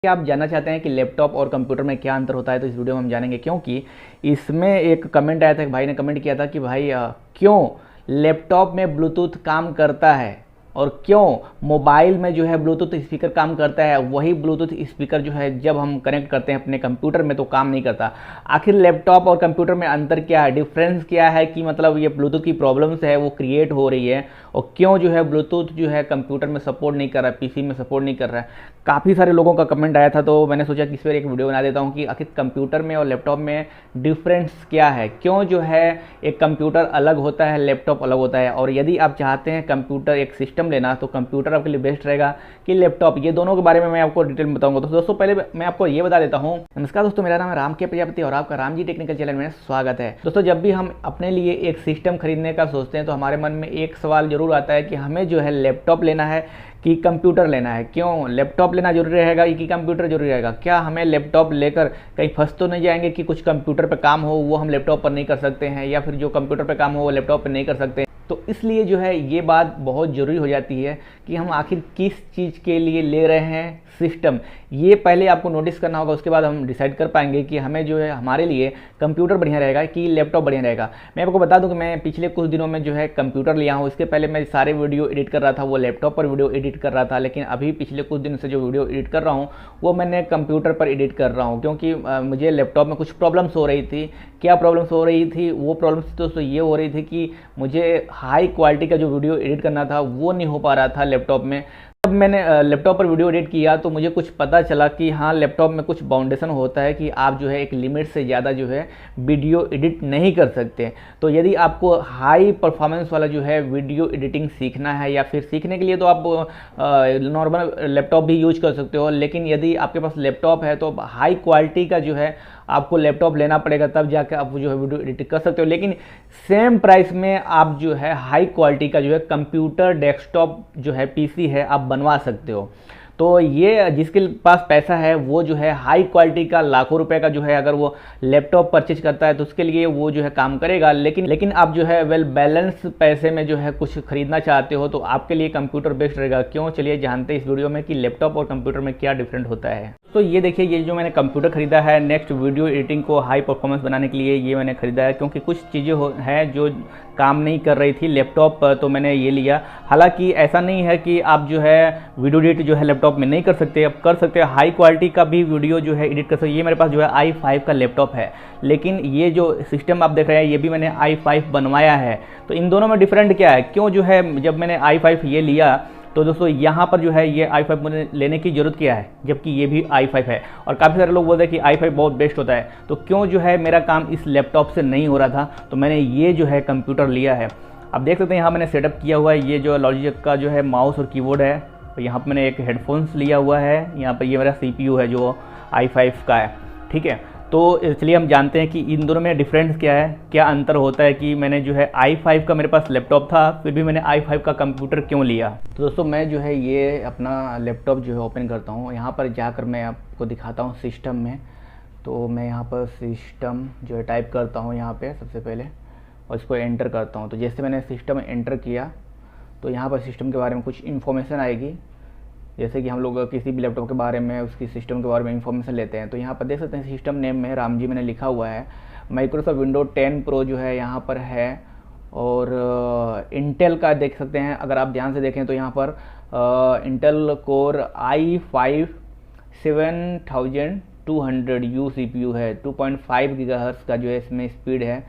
क्या आप जानना चाहते हैं कि लैपटॉप और कंप्यूटर में क्या अंतर होता है, तो इस वीडियो में हम जानेंगे। क्योंकि इसमें एक कमेंट आया था, एक भाई ने कमेंट किया था कि भाई क्यों लैपटॉप में ब्लूटूथ काम करता है और क्यों मोबाइल में जो है ब्लूटूथ स्पीकर काम करता है, वही ब्लूटूथ स्पीकर जो है जब हम कनेक्ट करते हैं अपने कंप्यूटर में तो काम नहीं करता। आखिर लैपटॉप और कंप्यूटर में अंतर क्या है, डिफरेंस क्या है कि मतलब ये ब्लूटूथ की प्रॉब्लम्स है वो क्रिएट हो रही है और क्यों जो है ब्लूटूथ जो है कंप्यूटर में सपोर्ट नहीं कर रहा है, पीसी में सपोर्ट नहीं कर रहा है। काफ़ी सारे लोगों का कमेंट आया था तो मैंने सोचा कि इस पर एक वीडियो बना देता हूँ कि आखिर कंप्यूटर में और लैपटॉप में डिफरेंस क्या है, क्यों जो है एक कंप्यूटर अलग होता है, लैपटॉप अलग होता है। और यदि आप चाहते हैं कंप्यूटर एक सिस्टम लेना तो कंप्यूटर आपके लिए बेस्ट रहेगा कि लैपटॉप, ये दोनों के बारे में मैं आपको डिटेल में बताऊंगा। तो दोस्तों पहले मैं आपको ये बता देता हूँ। नमस्कार दोस्तों, मेरा नाम है राम के प्रजापति और आपका राम जी टेक्निकल चैनल में स्वागत है। दोस्तों जब भी हम अपने लिए एक सिस्टम खरीदने का सोचते हैं तो हमारे मन में एक सवाल जरूर आता है कि हमें जो है लैपटॉप लेना है कि कंप्यूटर लेना है। क्यों लैपटॉप लेना जरूरी रहेगा कि कंप्यूटर जरूरी रहेगा? क्या हमें लैपटॉप लेकर कहीं फंस तो नहीं जाएंगे कि कुछ कंप्यूटर पर काम हो वो हम लैपटॉप पर नहीं कर सकते हैं, या फिर जो कंप्यूटर पर काम हो वो लैपटॉप पर नहीं कर सकते हैं? तो इसलिए जो है ये बात बहुत ज़रूरी हो जाती है कि हम आखिर किस चीज़ के लिए ले रहे हैं सिस्टम, ये पहले आपको नोटिस करना होगा। उसके बाद हम डिसाइड कर पाएंगे कि हमें जो है हमारे लिए कंप्यूटर बढ़िया रहेगा कि लैपटॉप बढ़िया रहेगा। मैं आपको बता दूं कि मैं पिछले कुछ दिनों में जो है कंप्यूटर लिया हूं। इसके पहले मैं सारे वीडियो एडिट कर रहा था वो लैपटॉप पर वीडियो एडिट कर रहा था, लेकिन अभी पिछले कुछ दिन से जो वीडियो एडिट कर रहा हूँ वो मैंने कंप्यूटर पर एडिट कर रहा हूँ, क्योंकि मुझे लैपटॉप में कुछ प्रॉब्लम्स हो रही थी। क्या प्रॉब्लम्स हो रही थी? वो प्रॉब्लम्स दोस्तों ये हो रही थी कि मुझे हाई क्वालिटी का जो वीडियो एडिट करना था वो नहीं हो पा रहा था लैपटॉप में। जब मैंने लैपटॉप पर वीडियो एडिट किया तो मुझे कुछ पता चला कि हाँ लैपटॉप में कुछ बाउंडेशन होता है कि आप जो है एक लिमिट से ज़्यादा जो है वीडियो एडिट नहीं कर सकते। तो यदि आपको हाई परफॉर्मेंस वाला जो है वीडियो एडिटिंग सीखना है, या फिर सीखने के लिए तो आप नॉर्मल लैपटॉप भी यूज कर सकते हो, लेकिन यदि आपके पास लैपटॉप है तो हाई क्वालिटी का जो है आपको लैपटॉप लेना पड़ेगा, तब जाकर आप जो है वीडियो एडिट कर सकते हो। लेकिन सेम प्राइस में आप जो है हाई क्वालिटी का जो है कंप्यूटर डेस्कटॉप जो है पीसी है आप बनवा सकते हो। तो ये जिसके पास पैसा है वो जो है हाई क्वालिटी का लाखों रुपए का जो है अगर वो लैपटॉप परचेज करता है तो उसके लिए वो जो है काम करेगा। लेकिन आप जो है वेल बैलेंस पैसे में जो है कुछ खरीदना चाहते हो तो आपके लिए कंप्यूटर बेस्ट रहेगा। क्यों, चलिए जानते हैं इस वीडियो में कि लैपटॉप और कंप्यूटर में क्या डिफरेंट होता है। तो ये देखिए, ये जो मैंने कंप्यूटर खरीदा है नेक्स्ट वीडियो एडिटिंग को हाई परफॉर्मेंस बनाने के लिए ये मैंने खरीदा है, क्योंकि कुछ चीज़ें हैं जो काम नहीं कर रही थी लैपटॉप पर, तो मैंने ये लिया। हालांकि ऐसा नहीं है कि आप जो है वीडियो एडिट जो है लैपटॉप में नहीं कर सकते, आप कर सकते हैं। हाई क्वालिटी का भी वीडियो जो है एडिट कर सकते। ये मेरे पास जो है i5 का लैपटॉप है, लेकिन ये जो सिस्टम आप देख रहे हैं ये भी मैंने i5 बनवाया है। तो इन दोनों में डिफरेंट क्या है? क्यों जो है जब मैंने i5 ये लिया तो दोस्तों यहाँ पर जो है ये i5 मुझे लेने की ज़रूरत क्या है, जबकि ये भी i5 है। और काफ़ी सारे लोग बोलते हैं कि i5 बहुत बेस्ट होता है। तो क्यों जो है मेरा काम इस लैपटॉप से नहीं हो रहा था तो मैंने ये जो है कंप्यूटर लिया है। आप देख सकते हैं यहाँ मैंने सेटअप किया हुआ है। ये जो लॉजिटेक का जो है माउस और कीबोर्ड है। तो यहाँ पर मैंने एक हेडफोन्स लिया हुआ है। यहाँ पर ये मेरा CPU है जो i5 का है, ठीक है। तो इसलिए हम जानते हैं कि इन दोनों में डिफरेंस क्या है, क्या अंतर होता है कि मैंने जो है i5 का मेरे पास लैपटॉप था फिर भी मैंने i5 का कंप्यूटर क्यों लिया। तो दोस्तों मैं जो है ये अपना लैपटॉप जो है ओपन करता हूँ। यहाँ पर जाकर मैं आपको दिखाता हूँ सिस्टम में। तो मैं यहाँ पर सिस्टम जो है टाइप करता हूँ यहाँ पे सबसे पहले और इसको एंटर करता हूँ। तो जैसे मैंने सिस्टम एंटर किया तो यहाँ पर सिस्टम के बारे में कुछ इन्फॉर्मेशन आएगी, जैसे कि हम लोग किसी भी लैपटॉप के बारे में उसकी सिस्टम के बारे में इंफॉर्मेशन लेते हैं। तो यहाँ पर देख सकते हैं सिस्टम नेम में राम जी मैंने लिखा हुआ है। माइक्रोसॉफ्ट विंडो 10 प्रो जो है यहाँ पर है, और इंटेल का देख सकते हैं। अगर आप ध्यान से देखें तो यहाँ पर Intel core i5 7200U CPU है, 2.5 गीगाहर्ट्ज़ का जो है इसमें स्पीड है।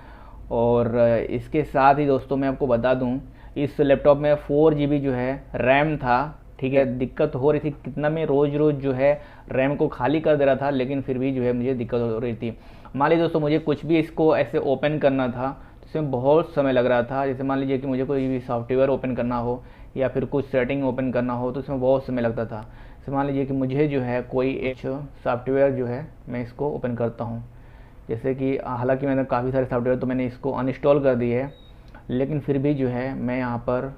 और इसके साथ ही दोस्तों मैं आपको बता दूँ इस लैपटॉप में 4GB जो है रैम था, ठीक है। दिक्कत हो रही थी कितना, मैं रोज़ जो है रैम को खाली कर दे रहा था, लेकिन फिर भी जो है मुझे दिक्कत हो रही थी। मान लीजिए दोस्तों मुझे कुछ भी इसको ऐसे ओपन करना था तो इसमें बहुत समय लग रहा था। जैसे मान लीजिए कि मुझे कोई भी सॉफ्टवेयर ओपन करना हो या फिर कुछ सेटिंग ओपन करना हो तो इसमें बहुत समय लगता था। जैसे मान लीजिए कि मुझे जो है कोई एक सॉफ्टवेयर जो है मैं इसको ओपन करता हूँ, जैसे कि हालाँकि मैंने काफ़ी सारे सॉफ्टवेयर तो मैंने इसको अनइंस्टॉल कर दिए है, लेकिन फिर भी जो है मैं यहाँ पर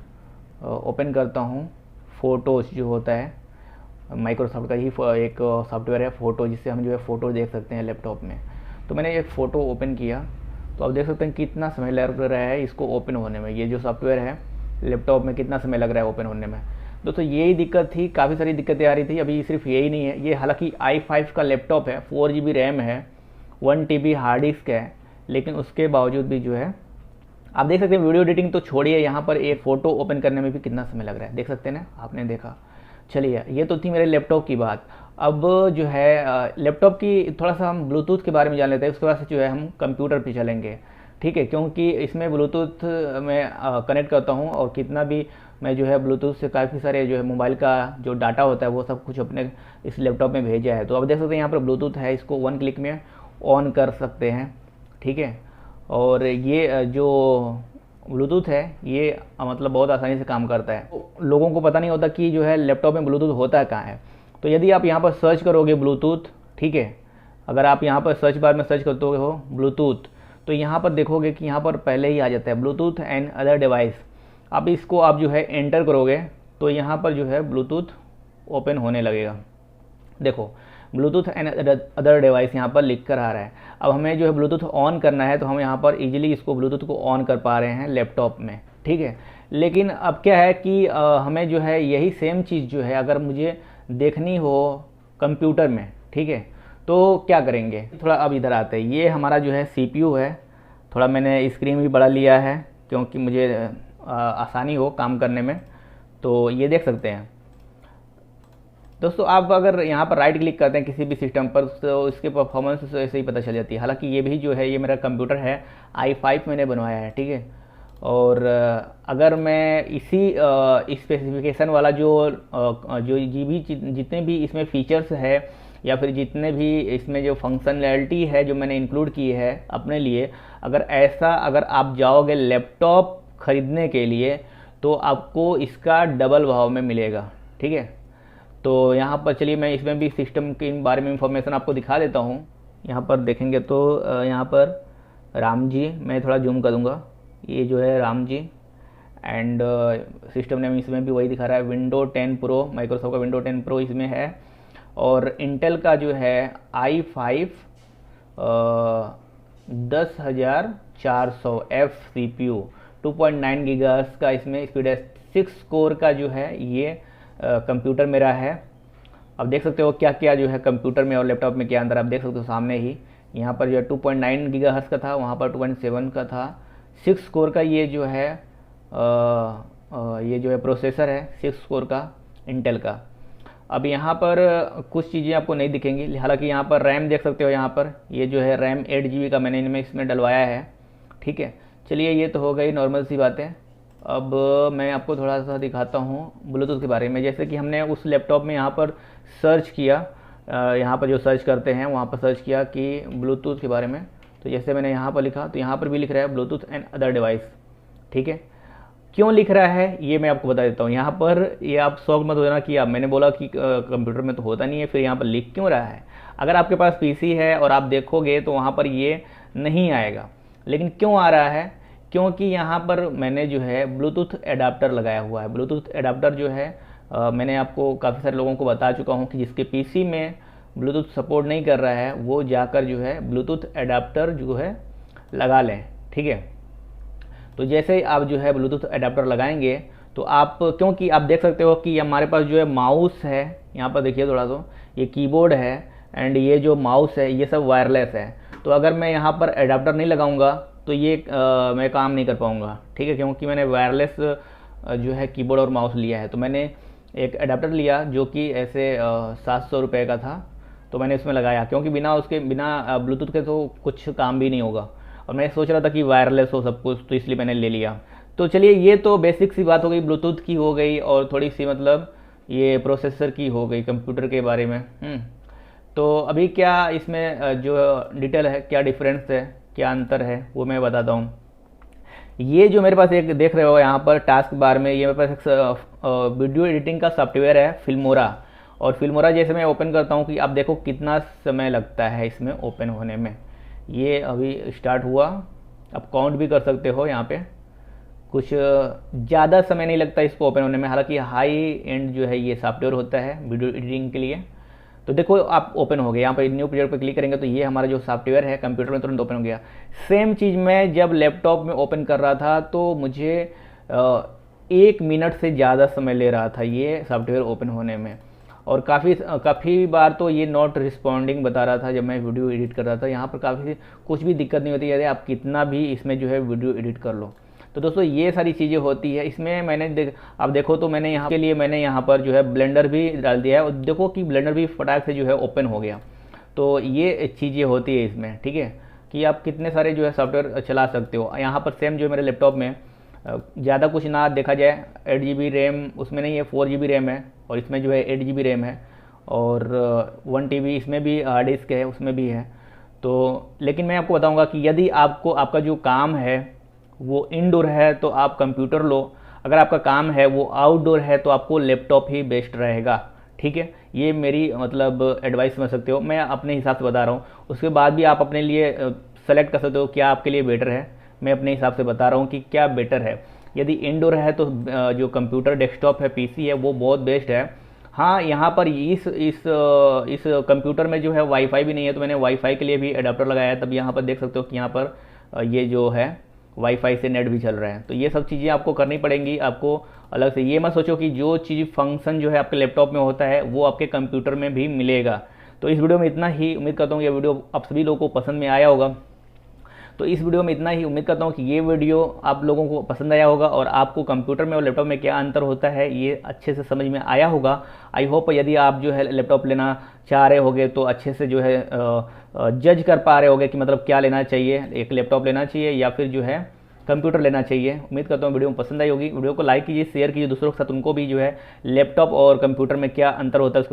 ओपन करता हूँ फ़ोटोज़ जो होता है, माइक्रोसॉफ्ट का ही एक सॉफ्टवेयर है फ़ोटो, जिससे हम जो है फ़ोटो देख सकते हैं लैपटॉप में। तो मैंने एक फ़ोटो ओपन किया तो आप देख सकते हैं कितना समय लग रहा है इसको ओपन होने में। ये जो सॉफ्टवेयर है लैपटॉप में कितना समय लग रहा है ओपन होने में। दोस्तों यही दिक्कत थी, काफ़ी सारी दिक्कतें आ रही थी। अभी सिर्फ यही नहीं है, ये हालांकि i5 का लैपटॉप है, 4 GB रैम है, 1 TB हार्ड डिस्क है, लेकिन उसके बावजूद भी जो है आप देख सकते हैं वीडियो एडिटिंग तो छोड़िए, यहाँ पर एक फ़ोटो ओपन करने में भी कितना समय लग रहा है, देख सकते हैं ना, आपने देखा। चलिए ये तो थी मेरे लैपटॉप की बात। अब जो है लैपटॉप की थोड़ा सा हम ब्लूटूथ के बारे में जान लेते हैं, उसके बाद से जो है हम कंप्यूटर पे चलेंगे, ठीक है, क्योंकि इसमें ब्लूटूथ मैं कनेक्ट करता हूँ और कितना भी मैं जो है ब्लूटूथ से काफ़ी सारे जो है मोबाइल का जो डाटा होता है वो सब कुछ अपने इस लैपटॉप में भेजा है। तो अब देख सकते हैं यहाँ पर ब्लूटूथ है, इसको 1 क्लिक में ऑन कर सकते हैं, ठीक है। और ये जो ब्लूटूथ है ये मतलब बहुत आसानी से काम करता है। लोगों को पता नहीं होता कि जो है लैपटॉप में ब्लूटूथ होता है कहाँ है। तो यदि आप यहाँ पर सर्च करोगे ब्लूटूथ, ठीक है, अगर आप यहाँ पर सर्च बार में सर्च करते हो ब्लूटूथ, तो यहाँ पर देखोगे कि यहाँ पर पहले ही आ जाता है ब्लूटूथ एंड अदर डिवाइस। अब इसको आप जो है एंटर करोगे तो यहाँ पर जो है ब्लूटूथ ओपन होने लगेगा। देखो ब्लूटूथ एंड अदर डिवाइस यहाँ पर लिख कर आ रहा है। अब हमें जो है ब्लूटूथ ऑन करना है तो हम यहाँ पर इजीली इसको ब्लूटूथ को ऑन कर पा रहे हैं लैपटॉप में, ठीक है। लेकिन अब क्या है कि हमें जो है यही सेम चीज़ जो है अगर मुझे देखनी हो कंप्यूटर में, ठीक है, तो क्या करेंगे। थोड़ा अब इधर आते हैं, ये हमारा जो है CPU है, थोड़ा मैंने स्क्रीन भी बड़ा लिया है क्योंकि मुझे आसानी हो काम करने में। तो ये देख सकते हैं दोस्तों, आप अगर यहाँ पर राइट क्लिक करते हैं किसी भी सिस्टम पर तो इसके परफॉर्मेंस ऐसे ही पता चल जाती है। हालांकि ये भी जो है ये मेरा कंप्यूटर है, i5 मैंने बनवाया है, ठीक है। और अगर मैं इसी स्पेसिफिकेशन वाला जो जितने भी इसमें फीचर्स है या फिर जितने भी इसमें जो फंक्शनैलिटी है जो मैंने इंक्लूड की है अपने लिए, अगर आप जाओगे लैपटॉप ख़रीदने के लिए तो आपको इसका डबल भाव में मिलेगा, ठीक है। तो यहाँ पर चलिए मैं इसमें भी सिस्टम के बारे में इंफॉर्मेशन आपको दिखा देता हूँ। यहाँ पर देखेंगे तो यहाँ पर राम जी, मैं थोड़ा जूम कर दूँगा, ये जो है Ram ji and system name इसमें भी वही दिखा रहा है, विंडो 10 प्रो, माइक्रोसॉफ्ट का विंडो 10 प्रो इसमें है। और इंटेल का जो है i5 10400F CPU 2.9 गीगाहर्ट्ज़ का इसमें स्पीड है, 6 कोर का जो है ये कंप्यूटर मेरा है। अब देख सकते हो क्या क्या जो है कंप्यूटर में और लैपटॉप में क्या अंदर, आप देख सकते हो सामने ही। यहाँ पर जो है 2.9 गीगाहर्ट्ज़ का था, वहाँ पर 2.7 का था। 6 कोर का ये जो है प्रोसेसर है 6 कोर का इंटेल का। अब यहाँ पर कुछ चीज़ें आपको नहीं दिखेंगी, हालांकि यहाँ पर रैम देख सकते हो, यहाँ पर ये जो है रैम 8 GB का मैंने इसमें डलवाया है, ठीक है। चलिए ये तो हो गई नॉर्मल सी बातें। अब मैं आपको थोड़ा सा दिखाता हूँ ब्लूटूथ के बारे में। जैसे कि हमने उस लैपटॉप में यहाँ पर सर्च किया, यहाँ पर जो सर्च करते हैं वहाँ पर सर्च किया कि ब्लूटूथ के बारे में, तो जैसे मैंने यहाँ पर लिखा तो यहाँ पर भी लिख रहा है ब्लूटूथ एंड अदर डिवाइस, ठीक है। क्यों लिख रहा है ये मैं आपको बता देता हूँ। यहाँ पर ये आप शौक मत हो जाना कि मैंने बोला कि कंप्यूटर में तो होता नहीं है, फिर यहाँ पर लिख क्यों रहा है। अगर आपके पास PC है और आप देखोगे तो वहाँ पर ये नहीं आएगा, लेकिन क्यों आ रहा है, क्योंकि यहाँ पर मैंने जो है ब्लूटूथ एडाप्टर लगाया हुआ है। ब्लूटूथ एडाप्टर जो है मैंने आपको काफ़ी सारे लोगों को बता चुका हूँ कि जिसके PC में ब्लूटूथ सपोर्ट नहीं कर रहा है वो जाकर जो है ब्लूटूथ एडाप्टर जो है लगा लें, ठीक है। तो जैसे ही आप जो है ब्लूटूथ एडाप्टर लगाएंगे तो आप, क्योंकि आप देख सकते हो कि हमारे पास जो है माउस है, यहाँ पर देखिए थोड़ा सा, ये कीबोर्ड है एंड ये जो माउस है ये सब वायरलेस है। तो अगर मैं यहाँ पर एडाप्टर नहीं लगाऊंगा तो ये मैं काम नहीं कर पाऊँगा, ठीक है, क्योंकि मैंने वायरलेस जो है कीबोर्ड और माउस लिया है। तो मैंने एक एडाप्टर लिया जो कि ऐसे 700 रुपये का था, तो मैंने इसमें लगाया, क्योंकि बिना ब्लूटूथ के तो कुछ काम भी नहीं होगा और मैं सोच रहा था कि वायरलेस हो सब कुछ, तो इसलिए मैंने ले लिया। तो चलिए ये तो बेसिक सी बात हो गई, ब्लूटूथ की हो गई और थोड़ी सी मतलब ये प्रोसेसर की हो गई कंप्यूटर के बारे में। तो अभी क्या इसमें जो डिटेल है, क्या डिफरेंस है, क्या अंतर है वो मैं बताता हूँ। ये जो मेरे पास एक देख रहे हो यहाँ पर टास्क बार में, ये मेरे पास एक वीडियो एडिटिंग का सॉफ्टवेयर है फिल्मोरा। और फिल्मोरा जैसे मैं ओपन करता हूँ कि आप देखो कितना समय लगता है इसमें ओपन होने में। ये अभी स्टार्ट हुआ, आप काउंट भी कर सकते हो, यहाँ पे कुछ ज़्यादा समय नहीं लगता इसको ओपन होने में। हालांकि हाई एंड जो है ये सॉफ्टवेयर होता है वीडियो एडिटिंग के लिए। तो देखो आप ओपन हो गए, यहाँ पर न्यू प्रोजेक्ट पर क्लिक करेंगे तो ये हमारा जो सॉफ्टवेयर है कंप्यूटर में तुरंत ओपन हो गया। सेम चीज़ मैं जब लैपटॉप में ओपन कर रहा था तो मुझे 1 मिनट से ज़्यादा समय ले रहा था ये सॉफ्टवेयर ओपन होने में। और काफ़ी बार तो ये नॉट रिस्पॉन्डिंग बता रहा था जब मैं वीडियो एडिट कर रहा था। यहाँ पर काफ़ी कुछ भी दिक्कत नहीं होती है, आप कितना भी इसमें जो है वीडियो एडिट कर लो। तो दोस्तों ये सारी चीज़ें होती है इसमें। आप देखो तो मैंने यहाँ पर जो है ब्लेंडर भी डाल दिया है और देखो कि ब्लेंडर भी फटाक से जो है ओपन हो गया। तो ये चीज़ें होती है इसमें, ठीक है, कि आप कितने सारे जो है सॉफ्टवेयर चला सकते हो। यहाँ पर सेम जो मेरे लैपटॉप में ज़्यादा कुछ ना देखा जाए, 8 GB रैम उसमें नहीं है, 4 GB रैम है, और इसमें जो है 8 GB रैम है, और 1 TB इसमें भी हार्ड डिस्क है, उसमें भी है। तो लेकिन मैं आपको बताऊंगा कि यदि आपका जो काम है वो इंडोर है तो आप कंप्यूटर लो, अगर आपका काम है वो आउटडोर है तो आपको लैपटॉप ही बेस्ट रहेगा, ठीक है। ये मेरी मतलब एडवाइस समझ सकते हो, मैं अपने हिसाब से बता रहा हूँ। उसके बाद भी आप अपने लिए सेलेक्ट कर सकते हो क्या आपके लिए बेटर है। मैं अपने हिसाब से बता रहा हूँ कि क्या बेटर है। यदि इंडोर है तो जो कंप्यूटर डेस्कटॉप है, पीसी है, वो बहुत बेस्ट है। हाँ, यहाँ पर इस कंप्यूटर में जो है वाईफाई भी नहीं है, तो मैंने वाईफाई के लिए भी एडाप्टर लगाया है। तब यहाँ पर देख सकते हो कि यहाँ पर ये जो है वाईफाई से नेट भी चल रहा है। तो ये सब चीज़ें आपको करनी पड़ेंगी आपको अलग से। ये मत सोचो कि जो चीज़ फंक्शन जो है आपके लैपटॉप में होता है वो आपके कंप्यूटर में भी मिलेगा। तो इस वीडियो में इतना ही। उम्मीद करता हूँ ये वीडियो आप सभी लोगों को पसंद में आया होगा। तो इस वीडियो में इतना ही। उम्मीद करता हूँ कि ये वीडियो आप लोगों को पसंद आया होगा और आपको कंप्यूटर में और लैपटॉप में क्या अंतर होता है ये अच्छे से समझ में आया होगा। आई होप यदि आप जो है लैपटॉप लेना चाह रहे होगे तो अच्छे से जो है जज कर पा रहे होगे कि मतलब क्या लेना चाहिए, एक लैपटॉप लेना चाहिए या फिर जो है कंप्यूटर लेना चाहिए। उम्मीद करता हूँ वीडियो में पसंद आई होगी। वीडियो को लाइक कीजिए, शेयर कीजिए दूसरों के साथ, उनको भी जो है लैपटॉप और कंप्यूटर में क्या अंतर होता है